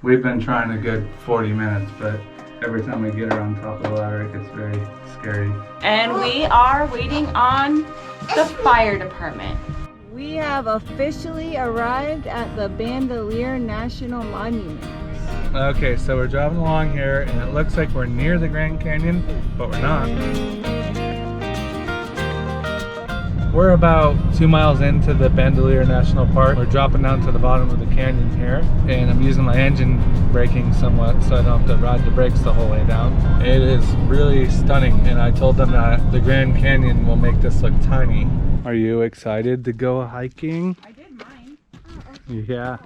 We've been trying a good 40 minutes, but every time we get her on top of the ladder, it gets very scary. And we are waiting on the fire department. We have officially arrived at the Bandelier National Monument. Okay, so we're driving along here, and it looks like we're near the Grand Canyon, but we're not. We're about 2 miles into the Bandelier National Park. We're dropping down to the bottom of the canyon here, and I'm using my engine braking somewhat so I don't have to ride the brakes the whole way down. It is really stunning, and I told them that the Grand Canyon will make this look tiny. Are you excited to go hiking? I did mine. Yeah.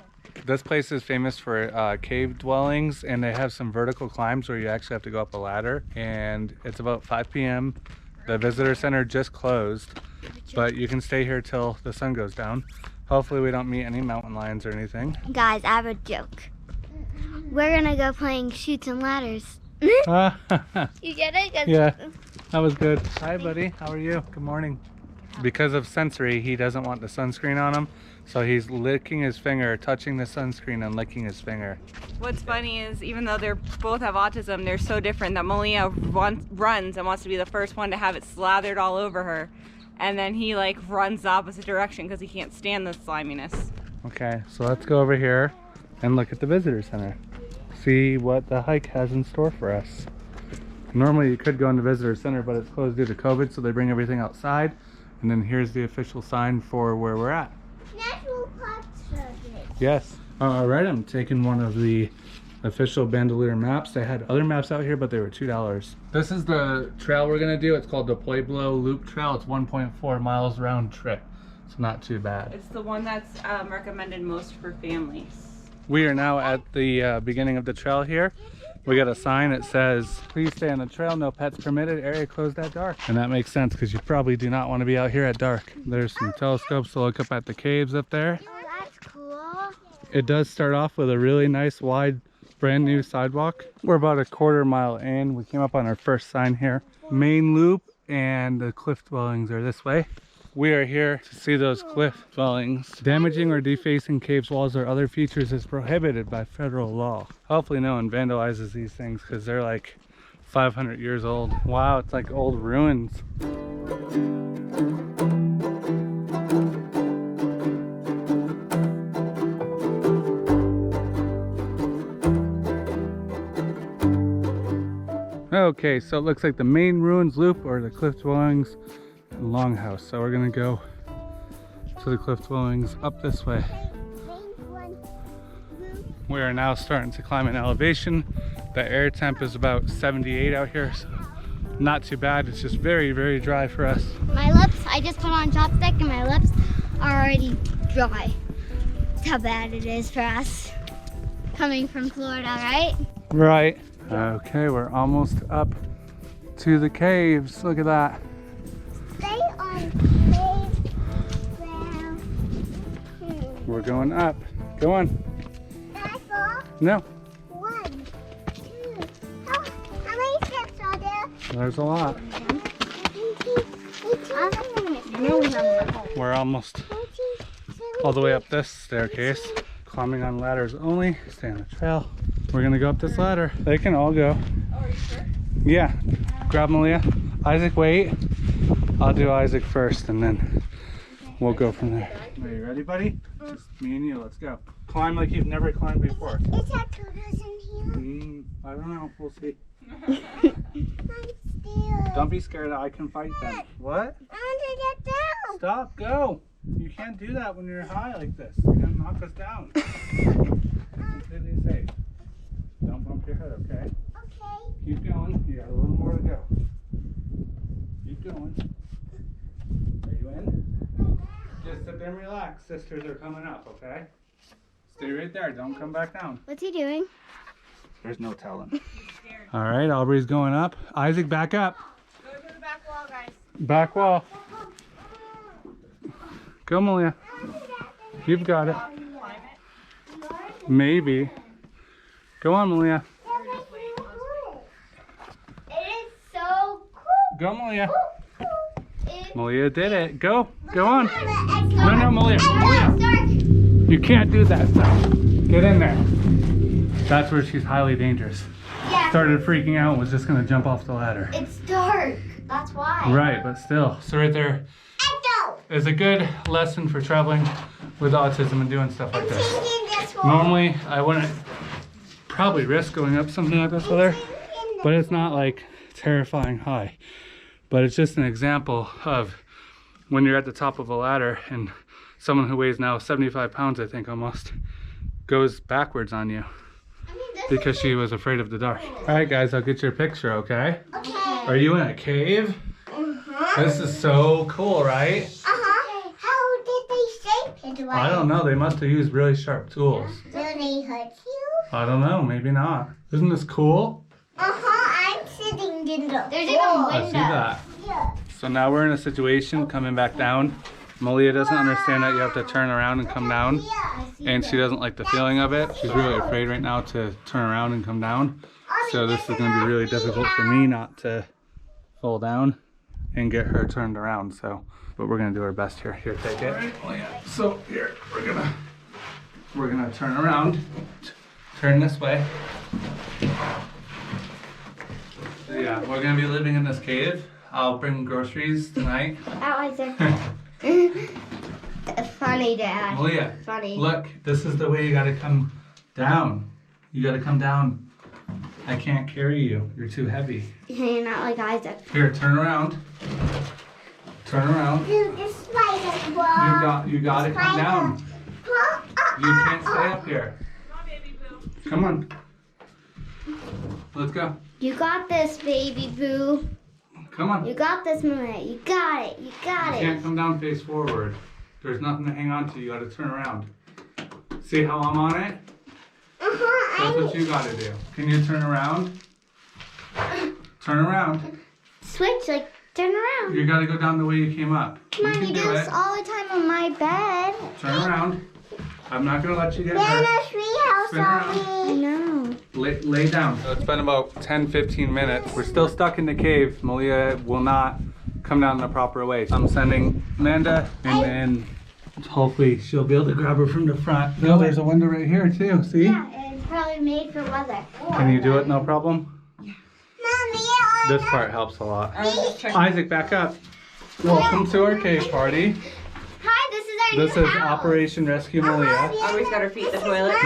This place is famous for cave dwellings, and they have some vertical climbs where you actually have to go up a ladder, and it's about 5 p.m. The visitor center just closed, but you can stay here till the sun goes down. Hopefully we don't meet any mountain lions or anything. Guys, I have a joke. We're gonna go playing Chutes and Ladders. You get it? Yeah, that was good. Hi buddy, how are you? Good morning. Because of sensory, he doesn't want the sunscreen on him, so he's licking his finger, touching the sunscreen and licking his finger. What's funny is even though they both have autism, they're so different that Melia runs and wants to be the first one to have it slathered all over her. And then he like runs the opposite direction because he can't stand the sliminess. Okay, so let's go over here and look at the visitor center. See what the hike has in store for us. Normally you could go in the visitor center, but it's closed due to COVID, so they bring everything outside. And then here's the official sign for where we're at. National Park Service. Yes. All right, I'm taking one of the official Bandelier maps. They had other maps out here, but they were $2. This is the trail we're gonna do. It's called the Pueblo Loop Trail. It's 1.4 miles round trip. It's not too bad. It's the one that's recommended most for families. We are now at the beginning of the trail here. We got a sign that says, please stay on the trail, no pets permitted, area closed at dark. And that makes sense because you probably do not want to be out here at dark. There's some telescopes to look up at the caves up there. Oh, that's cool. It does start off with a really nice wide brand new sidewalk. We're about a quarter mile in. We came up on our first sign here. Main loop and the cliff dwellings are this way. We are here to see those cliff dwellings. Damaging or defacing caves, walls, or other features is prohibited by federal law. Hopefully no one vandalizes these things because they're like 500 years old. Wow, it's like old ruins. Okay, so it looks like the main ruins loop or the cliff dwellings and longhouse. So we're gonna go to the cliff dwellings up this way. We are now starting to climb an elevation. The air temp is about 78 out here, so not too bad. It's just very, very dry for us. My lips, I just put on chopstick and my lips are already dry. That's how bad it is for us. Coming from Florida, right? Right. Okay, we're almost up to the caves. Look at that. Stay on cave ground. We're going up. Go on. Can I fall? No, 1, 2. How many steps are there? there's a lot. We're almost all the way up this staircase. Climbing on ladders only. Stay on the trail. We're gonna go up this ladder. They can all go. Oh, are you sure? Yeah. Grab Melia. Isaac, wait. I'll do Isaac first and then we'll go from there. Are you ready, buddy? Just me and you. Let's go. Climb like you've never climbed before. Is that turtles in I don't know. We'll see. here? I'm still. Don't be scared. I can fight them. What? I want to get down. Stop. Go. You can't do that when you're high like this. You're gonna knock us down. Completely safe. Don't bump your head, okay? Okay. Keep going. You got a little more to go. Keep going. Are you in? Just sit there and relax. Sisters are coming up, okay? Stay right there. Don't come back down. What's he doing? There's no telling. All right, Aubrey's going up. Isaac, back up. Go to the back wall, guys. Back wall. Go, Melia. You've got it. Maybe. Go on, Melia. It is so cool. Go, Melia. It Melia did it. Go. Go on. It's No, Melia. Melia. dark. You can't do that stuff. Get in there. That's where she's highly dangerous. Yeah. Started freaking out and was just gonna jump off the ladder. It's dark. That's why. Right, but still. So right there is a good lesson for traveling with autism and doing stuff like this. Normally, I wouldn't probably risk going up something like this with her, but it's not like terrifying high. But it's just an example of when you're at the top of a ladder and someone who weighs now 75 pounds, I think almost, goes backwards on you because she was afraid of the dark. All right, guys, I'll get your picture, okay? Okay. Are you in a cave? This is so cool, right? How did they shape it? I don't know. They must have used really sharp tools. Do they hurt you? I don't know. Maybe not. Isn't this cool? I'm sitting in the There's even I see that. Yeah. So now we're in a situation coming back down. Melia doesn't understand that you have to turn around and come down. And she doesn't like the feeling of it. She's really afraid right now to turn around and come down. So this is going to be really difficult for me not to fall down and get her turned around. So, but we're going to do our best here. Here, take it. So here, we're gonna turn around. Turn this way. So yeah, we're gonna be living in this cave. I'll bring groceries tonight. That was funny, Dad. Melia, Funny. look, this is the way you gotta come down. You gotta come down. I can't carry you. You're too heavy. You're not like Isaac. Here, turn around. Turn around. You gotta come down. You can't stay up here. Come on. Let's go. You got this, baby boo. Come on. You got this, Maria. You got it. You got You it. can't come down face forward. There's nothing to hang on to. You gotta turn around. See how I'm on it? That's what you gotta do. Can you turn around? Turn around. Switch, like, turn around. You gotta go down the way you came up. Come on, can you do this all the time on my bed. Turn around. I'm not gonna let you get hurt. Spin around. I know. Lay down. So it's been about 10-15 minutes. We're still stuck in the cave. Melia will not come down the proper way. I'm sending Manda, and then hopefully she'll be able to grab her from the front. No, there's a window right here too. See? Yeah, it's probably made for weather. Can you do it? No problem. Mommy, This part helps a lot. Just check. Isaac, back up. Welcome to our cave party. Hi, this is our This new is house. Operation Rescue Melia. Aubrey's got her feet in the toilet.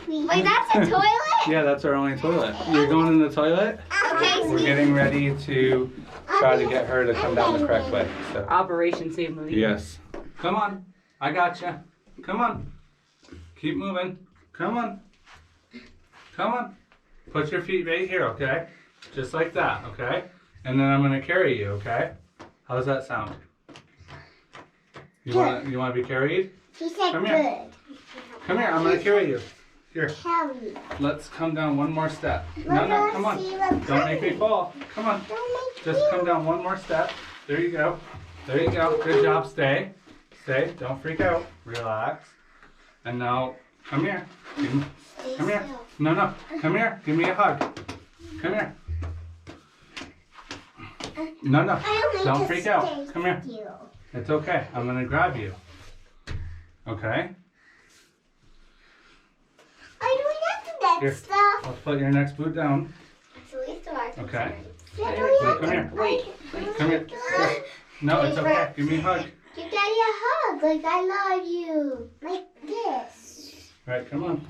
Wait, that's a toilet? Yeah, that's our only toilet. You're going in the toilet? Okay. We're getting ready to try to get her to come down the correct way. So. Operation Save Melia. Yes. Come on. I gotcha. Come on. Keep moving. Come on. Come on. Put your feet right here, okay? Just like that, okay? And then I'm gonna carry you, okay? How does that sound? You wanna be carried? She said Come here. Come here, I'm gonna carry you. Here. Carry. Let's come down one more step. No, come on. Don't make me fall. Come on. Just come down one more step. There you go. There you go. Good job. Stay. Stay. Don't freak out. Relax. And now, come here. Come here. No. Come here. Give me a hug. Come here. No. Don't freak out. Come here. It's okay. I'm going to grab you. Okay? Here. Let's put your next boot down. Okay. Wait, come here. Wait. Come here. No, it's okay. Give me a hug. Give Daddy a hug, like I love you. Like this. All right, come on.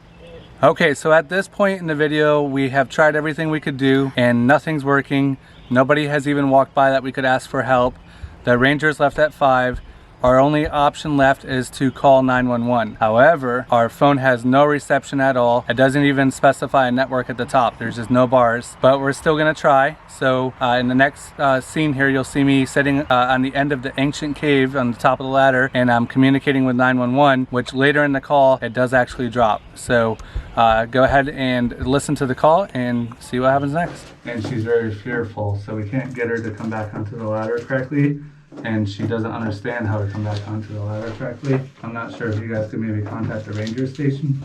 Okay, so at this point in the video, we have tried everything we could do and nothing's working. Nobody has even walked by that we could ask for help. The rangers left at 5. Our only option left is to call 911. However, our phone has no reception at all. It doesn't even specify a network at the top. There's just no bars, but we're still gonna try. So in the next scene here, you'll see me sitting on the end of the ancient cave on the top of the ladder, and I'm communicating with 911, which later in the call, it does actually drop. So go ahead and listen to the call and see what happens next. And she's very fearful, so we can't get her to come back onto the ladder correctly. And she doesn't understand how to come back onto the ladder correctly. I'm not sure if you guys could maybe contact the ranger station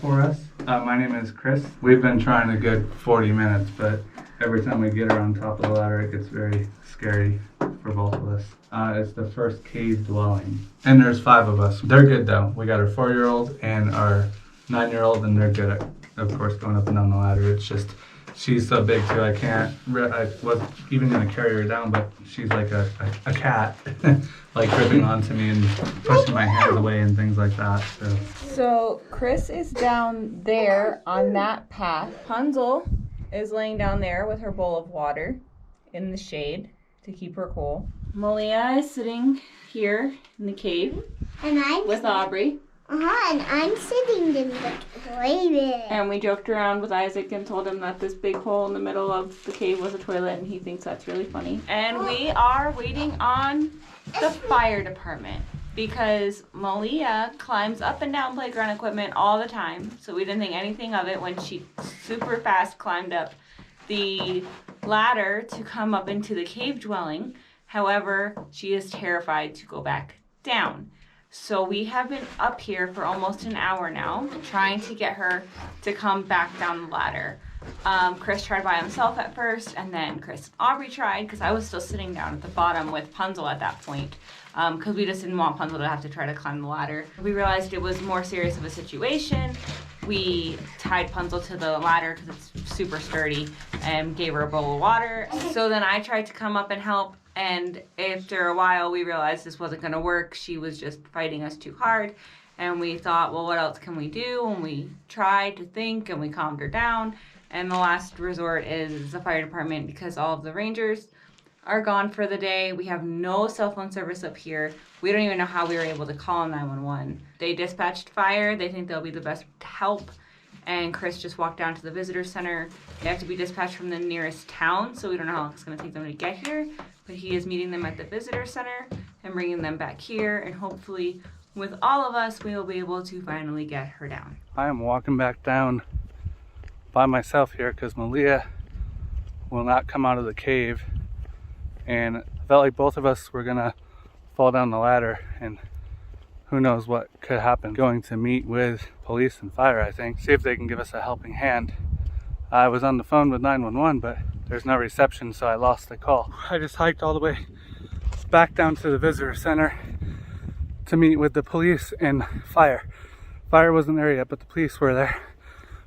for us. My name is Chris. We've been trying a good 40 minutes, but every time we get her on top of the ladder, it gets very scary for both of us. It's the first cave dwelling. And there's 5 of us. They're good though. We got our 4-year-old and our 9-year-old, and they're good of course, going up and down the ladder. It's just, she's so big too, I was even gonna carry her down, but she's like a cat, like gripping onto me and pushing my hands away and things like that. So Chris is down there on that path. Punzel is laying down there with her bowl of water in the shade to keep her cool. Melia is sitting here in the cave with Aubrey. And I'm sitting in the toilet. And we joked around with Isaac and told him that this big hole in the middle of the cave was a toilet, and he thinks that's really funny. And we are waiting on the fire department because Melia climbs up and down playground equipment all the time. So we didn't think anything of it when she super fast climbed up the ladder to come up into the cave dwelling. However, she is terrified to go back down. So we have been up here for almost an hour now, trying to get her to come back down the ladder. Chris tried by himself at first, and then Chris and Aubrey tried, because I was still sitting down at the bottom with Punzel at that point, because we just didn't want Punzel to have to try to climb the ladder. We realized it was more serious of a situation. We tied Punzel to the ladder because it's super sturdy and gave her a bowl of water. So then I tried to come up and help. And after a while, we realized this wasn't going to work. She was just fighting us too hard. And we thought, well, what else can we do? And we tried to think, and we calmed her down. And the last resort is the fire department, because all of the rangers are gone for the day. We have no cell phone service up here. We don't even know how we were able to call 911. They dispatched fire. They think they'll be the best help. And Chris just walked down to the visitor center. They have to be dispatched from the nearest town, so we don't know how long it's going to take them to get here. But he is meeting them at the visitor center and bringing them back here. And hopefully, with all of us, we will be able to finally get her down. I am walking back down by myself here because Melia will not come out of the cave. And I felt like both of us were going to fall down the ladder. And who knows what could happen. Going to meet with police and fire, I think. See if they can give us a helping hand. I was on the phone with 911, but there's no reception, so I lost the call. I just hiked all the way back down to the visitor center to meet with the police and fire. Fire wasn't there yet, but the police were there.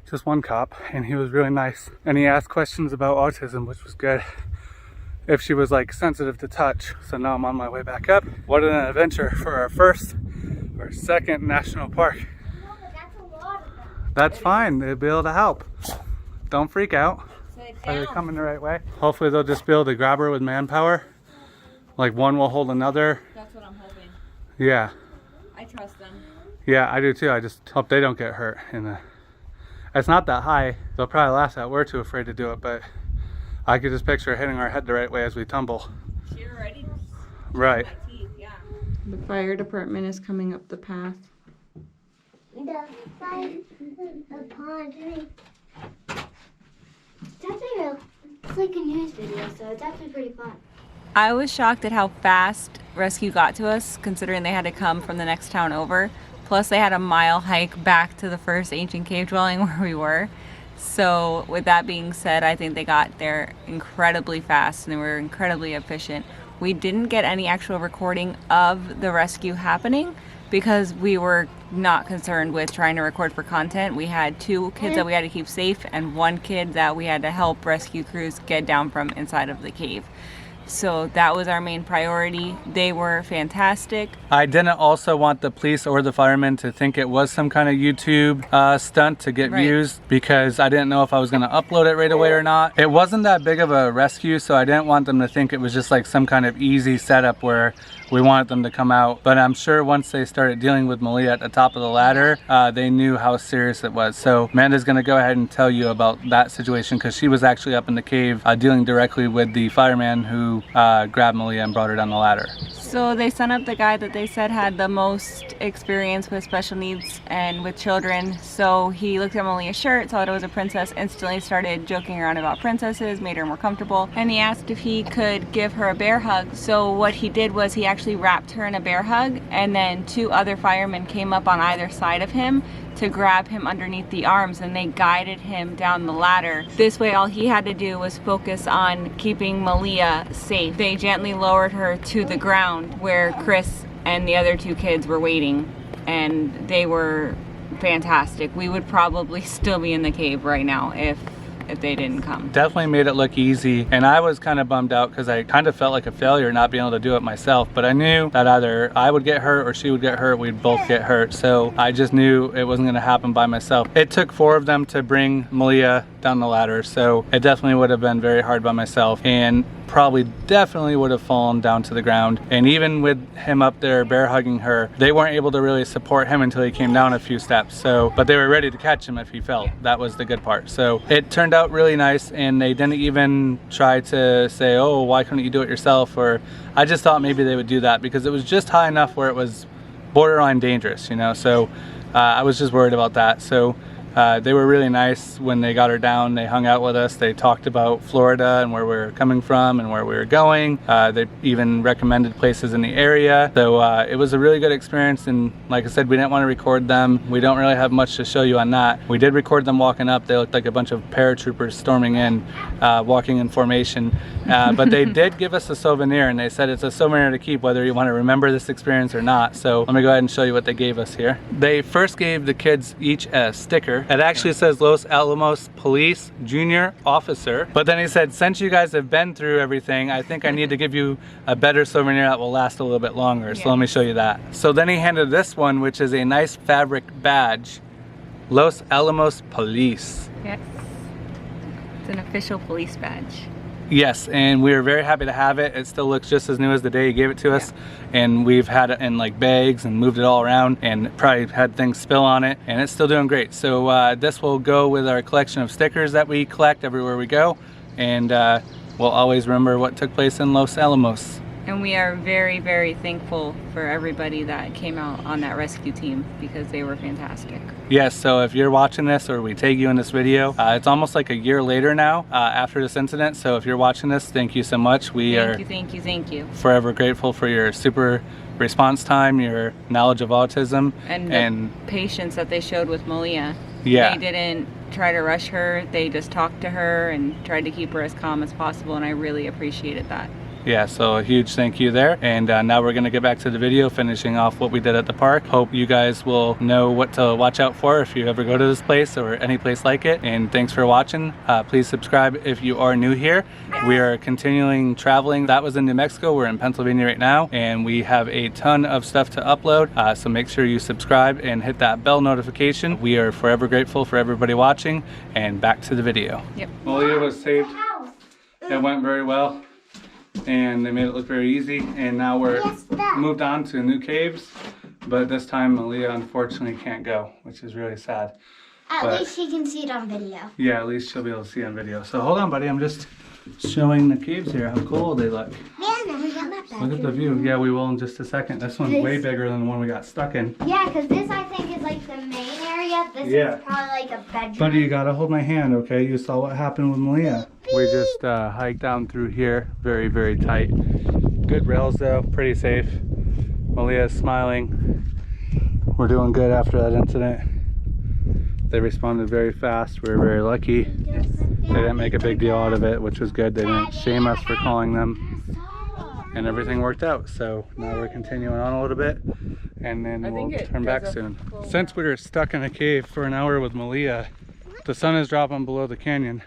Just one cop, and he was really nice. And he asked questions about autism, which was good. If she was like sensitive to touch. So now I'm on my way back up. What an adventure for our first or second national park. That's fine, they'll be able to help. Don't freak out. Are they coming the right way? Hopefully they'll just be able to grab her with manpower. Like one will hold another. That's what I'm hoping. Yeah. I trust them. Yeah, I do too. I just hope they don't get hurt. It's not that high. They'll probably laugh at. We're too afraid to do it, but I could just picture hitting our head the right way as we tumble. She already. Right. My teeth, yeah. The fire department is coming up the path. The fire department. It's like a news video, so it's actually pretty fun. I was shocked at how fast rescue got to us, considering they had to come from the next town over. Plus they had a mile hike back to the first ancient cave dwelling where we were. So with that being said, I think they got there incredibly fast and they were incredibly efficient. We didn't get any actual recording of the rescue happening because we were not concerned with trying to record for content. We had 2 kids that we had to keep safe and 1 kid that we had to help rescue crews get down from inside of the cave. So that was our main priority. They were fantastic. I didn't also want the police or the firemen to think it was some kind of YouTube stunt to get views, because I didn't know if I was going to upload it right away or not. It wasn't that big of a rescue, so I didn't want them to think it was just like some kind of easy setup where we wanted them to come out. But I'm sure once they started dealing with Melia at the top of the ladder, they knew how serious it was. So Manda's going to go ahead and tell you about that situation, because she was actually up in the cave dealing directly with the fireman who grabbed Melia and brought her down the ladder. So they sent up the guy that they said had the most experience with special needs and with children. So he looked at Melia's shirt, saw that it was a princess, instantly started joking around about princesses, made her more comfortable, and he asked if he could give her a bear hug. So what he did was he actually wrapped her in a bear hug, and then 2 other firemen came up on either side of him to grab him underneath the arms, and they guided him down the ladder. This way all he had to do was focus on keeping Melia safe. They gently lowered her to the ground where Chris and the other 2 kids were waiting, and they were fantastic. We would probably still be in the cave right now if they didn't come. Definitely made it look easy, and I was kind of bummed out because I kind of felt like a failure not being able to do it myself, but I knew that either I would get hurt or she would get hurt, we'd both get hurt, so I just knew it wasn't going to happen by myself. It took 4 of them to bring Melia down the ladder, so it definitely would have been very hard by myself, and probably definitely would have fallen down to the ground. And even with him up there bear hugging her, they weren't able to really support him until he came down a few steps, so but they were ready to catch him if he fell. That was the good part. So it turned out really nice, and they didn't even try to say, oh, why couldn't you do it yourself? Or I just thought maybe they would do that because it was just high enough where it was borderline dangerous, you know, so I was just worried about that. So they were really nice when they got her down. They hung out with us. They talked about Florida and where we were coming from and where we were going. They even recommended places in the area. So it was a really good experience, and like I said, we didn't want to record them. We don't really have much to show you on that. We did record them walking up. They looked like a bunch of paratroopers storming in, walking in formation. But they did give us a souvenir, and they said it's a souvenir to keep whether you want to remember this experience or not. So let me go ahead and show you what they gave us here. They first gave the kids each a sticker. It actually says Los Alamos Police Junior Officer, but then he said, since you guys have been through everything, I think I need to give you a better souvenir that will last a little bit longer. So let me show you that. So then he handed this one, which is a nice fabric badge, Los Alamos Police. Yes, it's an official police badge. Yes, and we were very happy to have it. It still looks just as new as the day he gave it to us. And we've had it in like bags and moved it all around and probably had things spill on it, and it's still doing great. So this will go with our collection of stickers that we collect everywhere we go, and we'll always remember what took place in Los Alamos. And we are very, very thankful for everybody that came out on that rescue team because they were fantastic. Yes, so if you're watching this or we tag you in this video, it's almost like a year later now after this incident. So if you're watching this, thank you so much. We are thank you. Forever grateful for your super response time, your knowledge of autism, and the patience that they showed with Melia. Yeah. They didn't try to rush her. They just talked to her and tried to keep her as calm as possible, and I really appreciated that. Yeah, so a huge thank you there. And now we're going to get back to the video, finishing off what we did at the park. Hope you guys will know what to watch out for if you ever go to this place or any place like it. And thanks for watching. Please subscribe if you are new here. We are continuing traveling. That was in New Mexico. We're in Pennsylvania right now, and we have a ton of stuff to upload. So make sure you subscribe and hit that bell notification. We are forever grateful for everybody watching, and back to the video. Yep. Melia was saved. It went very well, and they made it look very easy, and now we're moved on to new caves, but this time Melia unfortunately can't go, which is really sad. At least she can see it on video. Yeah, at least she'll be able to see it on video. So hold on, buddy, I'm just showing the caves here, how cool they look. Look at the view. Yeah, we will in just a second. This one's way bigger than the one we got stuck in. Yeah, because this I think is like the main area. This is probably like a bedroom. Buddy, you gotta hold my hand, okay? You saw what happened with Melia. We just hiked down through here. Very, very tight. Good rails though, pretty safe. Melia's smiling. We're doing good after that incident. They responded very fast. We were very lucky. They didn't make a big deal out of it, which was good. They didn't shame us for calling them. And everything worked out. So now we're continuing on a little bit, and then we'll turn back soon. Since we were stuck in a cave for an hour with Melia, the sun is dropping below the canyon.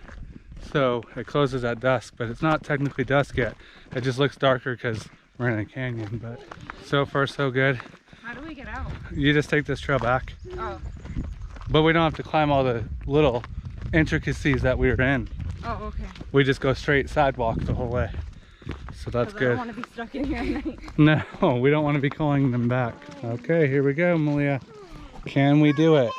So it closes at dusk, but it's not technically dusk yet. It just looks darker because we're in a canyon, but so far so good. How do we get out? You just take this trail back. Oh. But we don't have to climb all the little intricacies that we were in. Oh, okay. We just go straight sidewalk the whole way. So that's good. I don't want to be stuck in here at night. No, we don't want to be calling them back. Okay, here we go, Melia. Can we do it?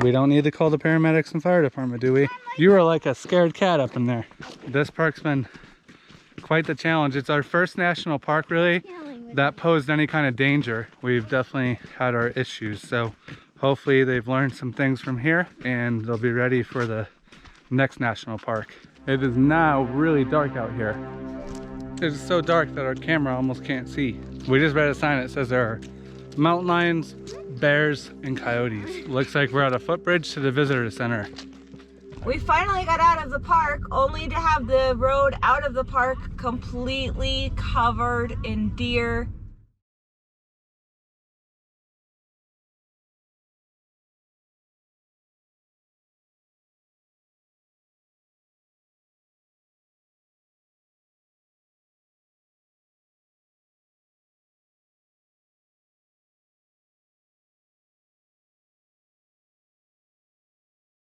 We don't need to call the paramedics and fire department, do we? You were like a scared cat up in there. This park's been quite the challenge. It's our first national park, really, that posed any kind of danger. We've definitely had our issues, so hopefully they've learned some things from here and they'll be ready for the next national park. It is now really dark out here. It is so dark that our camera almost can't see. We just read a sign that says there are mountain lions, bears, and coyotes. Looks like we're at a footbridge to the visitor center. We finally got out of the park, only to have the road out of the park completely covered in deer